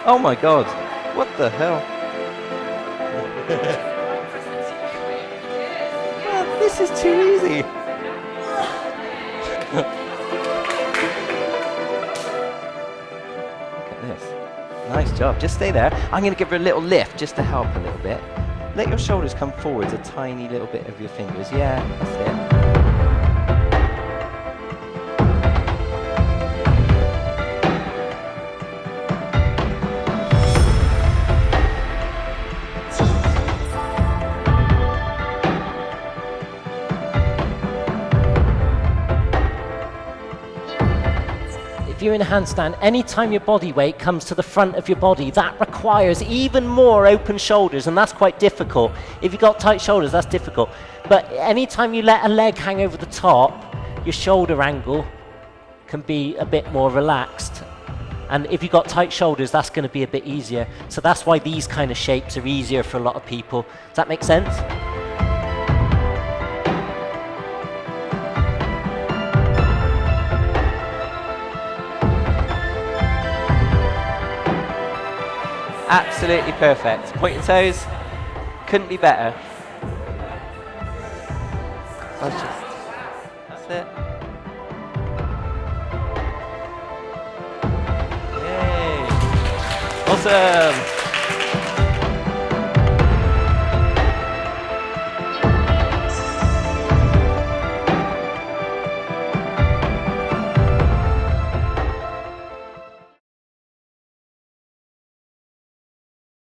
Oh my God. What the hell? Man, this is too easy. Look at this. Nice job. Just stay there. I'm going to give her a little lift just to help a little bit. Let your shoulders come forwards a tiny little bit of your fingers. Yeah, that's it. If you're in a handstand, anytime your body weight comes to the front of your body, that requires even more open shoulders, and that's quite difficult. If you've got tight shoulders, that's difficult. But anytime you let a leg hang over the top, your shoulder angle can be a bit more relaxed. And if you've got tight shoulders, that's going to be a bit easier. So that's why these kind of shapes are easier for a lot of people. Does that make sense? Absolutely perfect. Point your toes. Couldn't be better. That's it. Yay. Awesome.